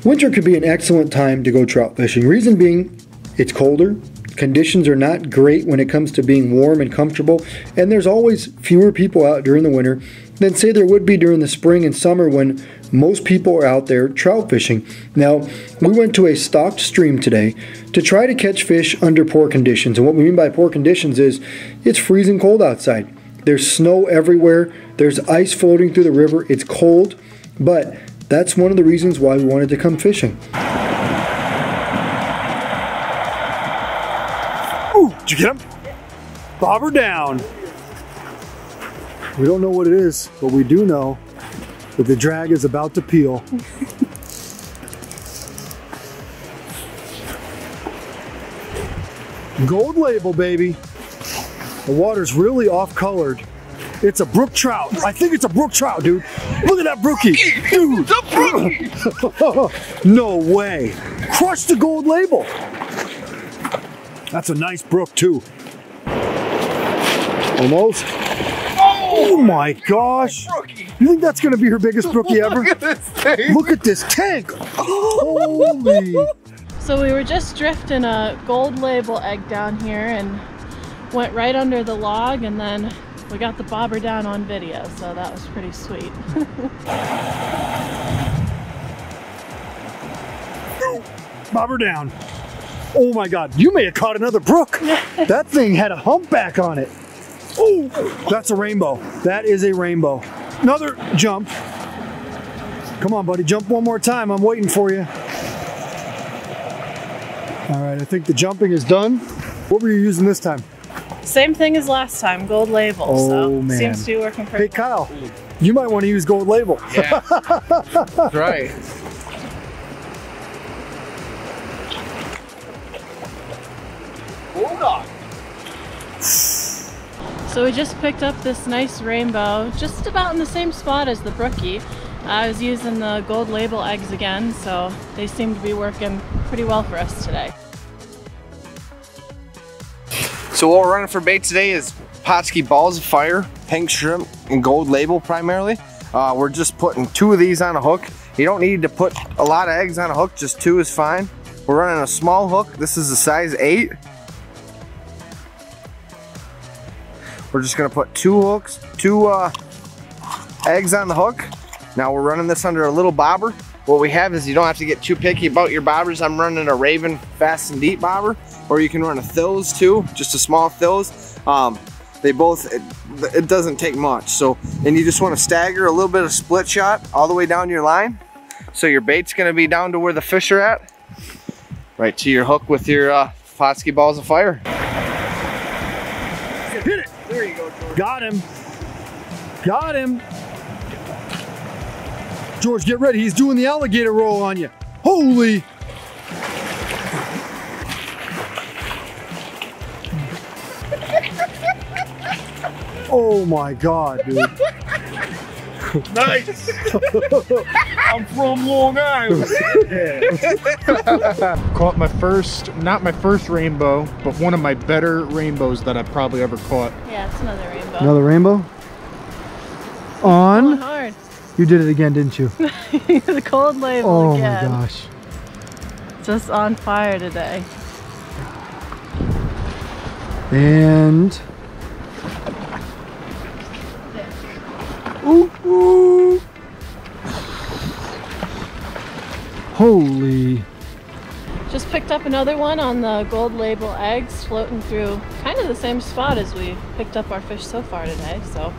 Winter could be an excellent time to go trout fishing. Reason being, it's colder, conditions are not great when it comes to being warm and comfortable, and there's always fewer people out during the winter than say there would be during the spring and summer when most people are out there trout fishing. Now, we went to a stocked stream today to try to catch fish under poor conditions, and what we mean by poor conditions is it's freezing cold outside. There's snow everywhere, there's ice floating through the river, it's cold, but that's one of the reasons why we wanted to come fishing. Ooh, did you get him? Bobber down. We don't know what it is, but we do know that the drag is about to peel. Gold label, baby. The water's really off-colored. It's a brook trout. I think it's a brook trout, dude. Look at that brookie. Dude. The brookie. No way. Crush the gold label. That's a nice brook, too. Almost. Oh my gosh. You think that's going to be her biggest brookie ever? Look at this thing. Look at this tank. Holy. So we were just drifting a gold label egg down here and went right under the log, and then we got the bobber down on video, so that was pretty sweet. Bobber down. Oh my God, you may have caught another brook. That thing had a humpback on it. Oh, that's a rainbow. That is a rainbow. Another jump. Come on, buddy, jump one more time. I'm waiting for you. All right, I think the jumping is done. What were you using this time? Same thing as last time, gold label. Oh, so man. Seems to be working pretty Hey, Kyle, you might want to use gold label. Yeah, that's right. Hold on. So we just picked up this nice rainbow, just about in the same spot as the brookie. I was using the gold label eggs again, so they seem to be working pretty well for us today. So what we're running for bait today is Potski balls of fire, pink shrimp, and gold label primarily. We're just putting 2 of these on a hook. You don't need to put a lot of eggs on a hook, just 2 is fine. We're running a small hook. This is a size 8. We're just gonna put 2 hooks, 2 eggs on the hook. Now we're running this under a little bobber. What we have is you don't have to get too picky about your bobbers. I'm running a Raven Fast and Deep bobber, or you can run a Thills too, just a small Thills. They both, it doesn't take much. So, and you just want to stagger a little bit of split shot all the way down your line. So your bait's gonna be down to where the fish are at, right to your hook with your Potski balls of fire. Hit it. There you go, George. Got him. Got him. George, get ready. He's doing the alligator roll on you. Holy. Oh my God, dude. Nice. I'm from Long Island. Caught my first, not my first rainbow, but one of my better rainbows that I've probably ever caught. Yeah, it's another rainbow. Another rainbow? On? Going hard. You did it again, didn't you? The cold label Oh again. my gosh. Just on fire today. And ooh, ooh. Holy. Just picked up another one on the gold label eggs, floating through kind of the same spot as we picked up our fish so far today, so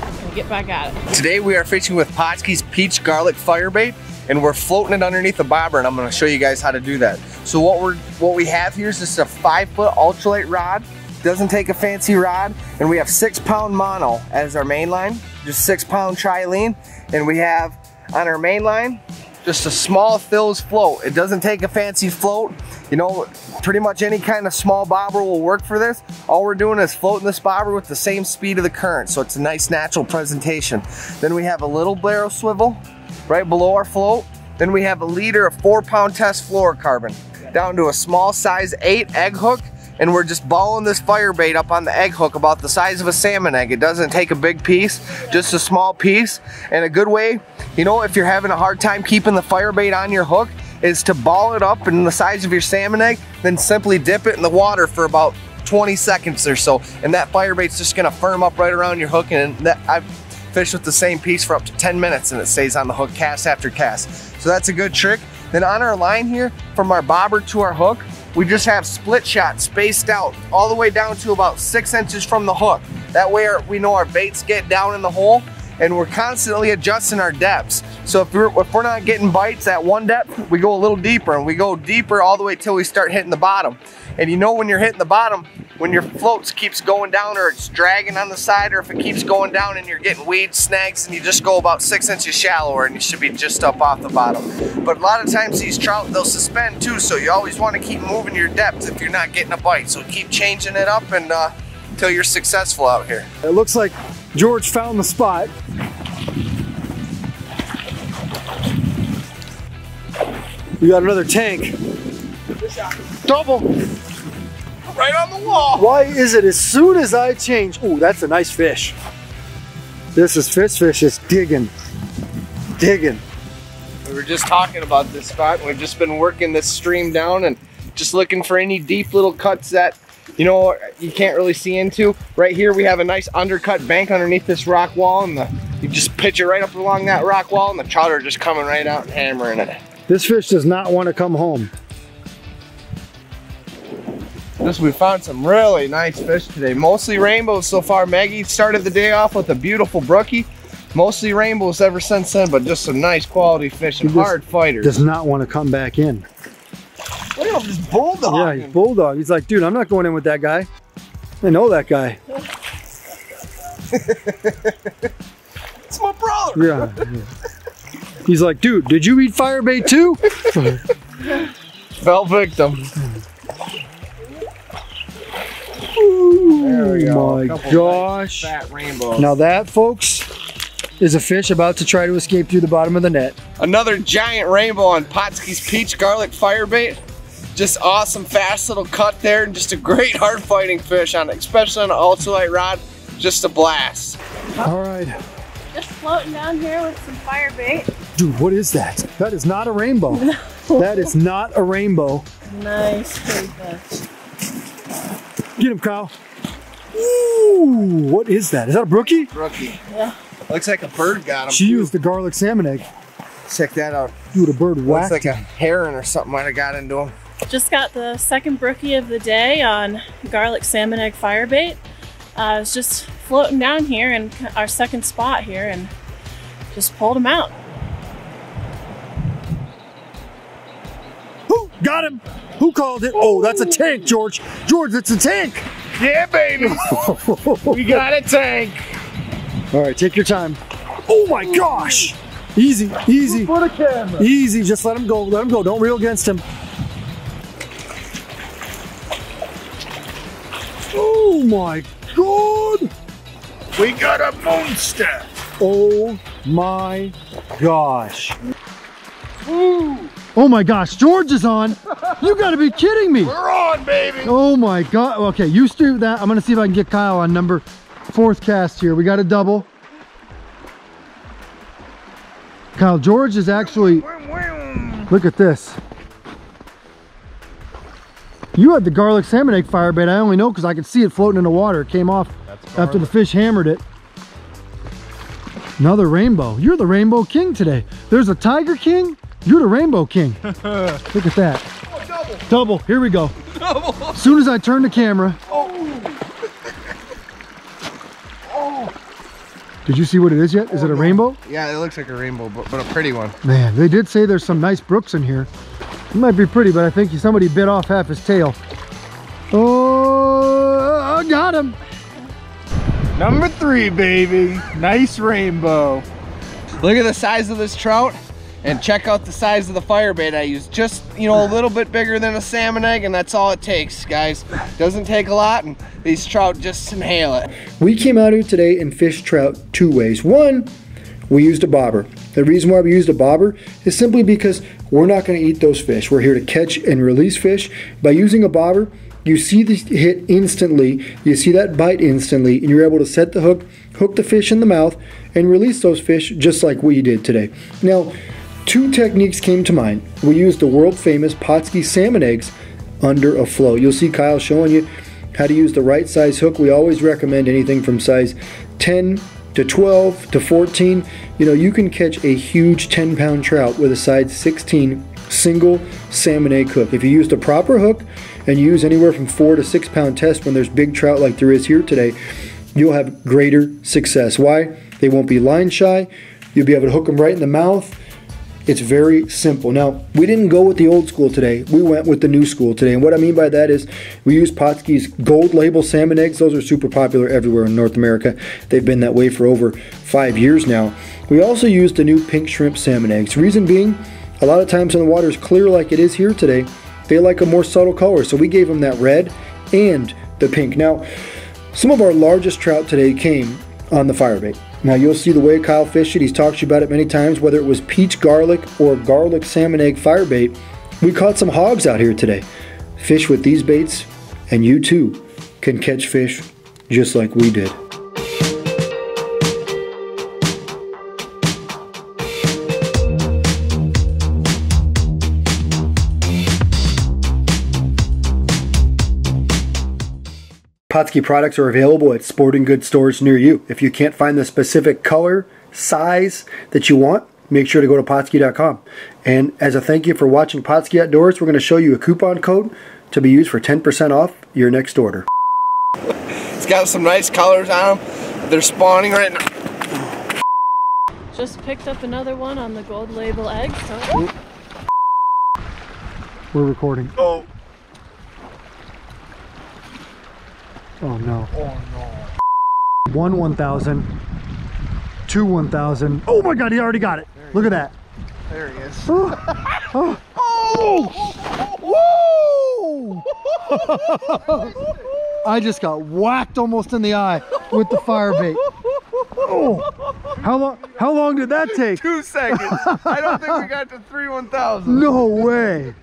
I'm gonna get back at it. Today we are fishing with Potski's Peach Garlic Firebait, and we're floating it underneath the bobber, and I'm going to show you guys how to do that. So what we have here is just a 5-foot ultralight rod. Doesn't take a fancy rod, and we have 6-pound mono as our main line, just 6-pound trilene, and we have on our main line just a small Thills float. It doesn't take a fancy float. You know, pretty much any kind of small bobber will work for this. All we're doing is floating this bobber with the same speed of the current, so it's a nice natural presentation. Then we have a little barrel swivel right below our float. Then we have a liter of 4-pound test fluorocarbon down to a small size 8 egg hook, and we're just balling this fire bait up on the egg hook about the size of a salmon egg. It doesn't take a big piece, just a small piece. And a good way, you know, if you're having a hard time keeping the fire bait on your hook, is to ball it up in the size of your salmon egg, then simply dip it in the water for about 20 seconds or so, and that firebait's just gonna firm up right around your hook. And that, I've fished with the same piece for up to 10 minutes and it stays on the hook cast after cast. So that's a good trick. Then on our line here, from our bobber to our hook, we just have split shot spaced out all the way down to about 6 inches from the hook. That way we know our baits get down in the hole, and we're constantly adjusting our depths. So if we're not getting bites at one depth, we go a little deeper, and we go deeper all the way till we start hitting the bottom. And you know when you're hitting the bottom, when your float keeps going down or it's dragging on the side, or if it keeps going down and you're getting weeds, snags, and you just go about 6 inches shallower and you should be just up off the bottom. But a lot of times these trout, they'll suspend too, so you always want to keep moving your depth if you're not getting a bite. So keep changing it up and until you're successful out here. It looks like George found the spot. We got another tank. Double. Right on the wall. Why is it as soon as I change? Ooh, that's a nice fish. This is fish is digging. Digging. We were just talking about this spot. We've just been working this stream down and just looking for any deep little cuts that, you know, you can't really see into. Right here we have a nice undercut bank underneath this rock wall, and you just pitch it right up along that rock wall and the trout are just coming right out and hammering it. This fish does not want to come home. We found some really nice fish today. Mostly rainbows so far. Maggie started the day off with a beautiful brookie. Mostly rainbows ever since then, but just some nice quality fish and hard fighters. Does not want to come back in. Look at him, just bulldog. Yeah, he's bulldog. He's like, dude, I'm not going in with that guy. I know that guy. It's my brother. Yeah. He's like, dude, did you eat firebait too? Fell victim. Oh my gosh. Nice fat rainbows. Now that, folks, is a fish about to try to escape through the bottom of the net. Another giant rainbow on Potski's Peach Garlic Firebait. Just awesome, fast little cut there, and just a great hard fighting fish on, especially on an ultralight rod. Just a blast. All right. Just floating down here with some firebait. Dude, what is that? That is not a rainbow. That is not a rainbow. Nice big fish. Get him, Kyle. Ooh, what is that? Is that a brookie? Brookie. Yeah. Looks like a bird got him. She used the garlic salmon egg. Check that out. Dude, a bird whacked Looks like a him. heron or something might have got into him. Just got the second brookie of the day on garlic salmon egg firebait. I was just floating down here in our second spot here and just pulled him out. Who got him? Who called it? Oh, that's a tank, George. George, that's a tank. Yeah, baby. We got a tank. All right, take your time. Oh my gosh. Easy, easy. For the camera. Easy, just let him go. Let him go. Don't reel against him. Oh my God. We got a monster. Oh my gosh. Ooh. Oh my gosh, George is on. You gotta be kidding me. We're on, baby. Oh my God. Okay, you do that. I'm gonna see if I can get Kyle on number 4th cast here. We got a double. Kyle, George is actually, look at this. You had the garlic salmon egg firebait. I only know because I could see it floating in the water. It came off after the fish hammered it. Another rainbow. You're the rainbow king today. There's a tiger king. You're the rainbow king. Look at that. Oh, double. Double. Here we go. Double. As soon as I turn the camera. Oh. Did you see what it is yet? Is it a rainbow? Yeah, it looks like a rainbow, but a pretty one. Man, they did say there's some nice brooks in here. It might be pretty, but I think somebody bit off half his tail. Oh, I got him. Number 3, baby. Nice rainbow. Look at the size of this trout, and check out the size of the firebait I used. Just, you know, a little bit bigger than a salmon egg, and that's all it takes, guys. Doesn't take a lot, and these trout just inhale it. We came out here today and fished trout 2 ways. One, we used a bobber. The reason why we used a bobber is simply because we're not going to eat those fish. We're here to catch and release fish. By using a bobber, you see the hit instantly, you see that bite instantly, and you're able to set the hook, hook the fish in the mouth, and release those fish just like we did today. Now, Two techniques came to mind. We used the world famous Potski salmon eggs under a float. You'll see Kyle showing you how to use the right size hook. We always recommend anything from size 10 to 12 to 14. You know, you can catch a huge 10-pound trout with a size 16 single salmon egg hook. If you use the proper hook and use anywhere from 4 to 6 pound test when there's big trout like there is here today, you'll have greater success. Why? They won't be line shy. You'll be able to hook them right in the mouth. It's very simple. Now, we didn't go with the old school today. We went with the new school today. And what I mean by that is we use Potski's Gold Label salmon eggs. Those are super popular everywhere in North America. They've been that way for over 5 years now. We also used the new pink shrimp salmon eggs. Reason being, a lot of times when the water is clear like it is here today, they like a more subtle color. So we gave them that red and the pink. Now, some of our largest trout today came on the firebait. Now you'll see the way Kyle fished it. He's talked to you about it many times, whether it was peach garlic or garlic salmon egg firebait. We caught some hogs out here today. Fish with these baits and you too can catch fish just like we did. Potski products are available at sporting goods stores near you. If you can't find the specific color, size that you want, make sure to go to Potski.com. And as a thank you for watching Potski Outdoors, we're going to show you a coupon code to be used for 10% off your next order. It's got some nice colors on them. They're spawning right now. Just picked up another one on the Gold Label eggs. So. We're recording. Oh. Oh no. Oh no. 1,000. 1,000. Oh my God, he already got it. Look at that. There he is. Oh. Oh. I just got whacked almost in the eye with the fire bait. Oh. How long did that take? 2 seconds. I don't think we got to 3 1,000. No way.